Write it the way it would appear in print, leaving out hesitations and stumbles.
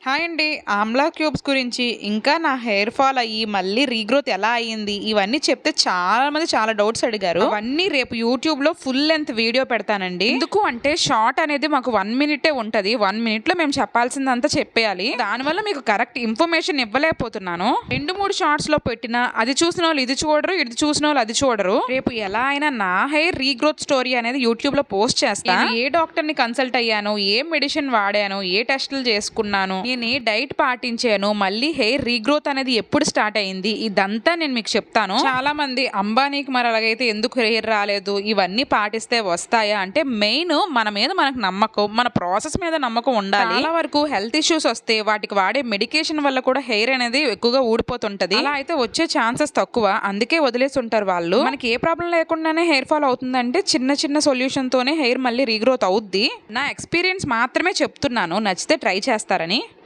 Hi అండి. Amla cubes గురించి, ఇంకా నా హెయిర్ ఫాల్ అయ్యి మళ్ళీ రీగ్రోత్ ఎలా అయ్యింది, ఇవన్నీ చెప్తే చాలా మంది చాలా డౌట్స్ అడిగారు. అవన్నీ రేపు యూట్యూబ్‌లో ఫుల్ లెంత్ వీడియో పెడతానండి. ఎందుకు అంటే షార్ట్ అనేది మాకు 1 మినిటే ఉంటది. 1 మినిట్‌లో మేము చెప్పాల్సిందంతా చెప్పేయాలి. దానివల్ల మీకు కరెక్ట్ ఇన్ఫర్మేషన్ ఇవ్వలేకపోతున్నాను. 2, 3 షార్ట్స్‌లో పెట్టినా అది చూసినోళ్ళు ఇది చూడరు, ఇది చూసినోళ్ళు అది చూడరు. రేపు ఎలా అయినా నా హెయిర్ రీగ్రోత్ స్టోరీ అనేది యూట్యూబ్‌లో పోస్ట్ చేస్తా. నేను ఏ డాక్టర్‌ని కన్సల్ట్ అయ్యాను, ఏ మెడిసిన్ వాడాను, ఏ టెస్టులు చేసుకున్నాను, నేను ఏ డైట్ పాటించాను, మళ్ళీ హెయిర్ రీగ్రోత్ అనేది ఎప్పుడు స్టార్ట్ అయింది, ఇదంతా నేను మీకు చెప్తాను. చాలా మంది అంబానీకి మరి అలాగైతే ఎందుకు హెయిర్ రాలేదు, ఇవన్నీ పాటిస్తే వస్తాయా అంటే మెయిన్ మన మీద మనకు నమ్మకం, మన ప్రాసెస్ మీద నమ్మకం ఉండాలి. చాలా వరకు హెల్త్ ఇష్యూస్ వస్తే వాటికి వాడే మెడికేషన్ వల్ల కూడా హెయిర్ అనేది ఎక్కువగా ఊడిపోతుంటది. అలా అయితే వచ్చే ఛాన్సెస్ తక్కువ, అందుకే వదిలేసి ఉంటారు వాళ్ళు. మనకి ఏ ప్రాబ్లం లేకుండానే హెయిర్ ఫాల్ అవుతుందంటే చిన్న చిన్న సొల్యూషన్ తోనే హెయిర్ మళ్ళీ రీగ్రోత్ అవుద్ది. నా ఎక్స్పీరియన్స్ మాత్రమే చెప్తున్నాను, నచ్చితే ట్రై చేస్తారని.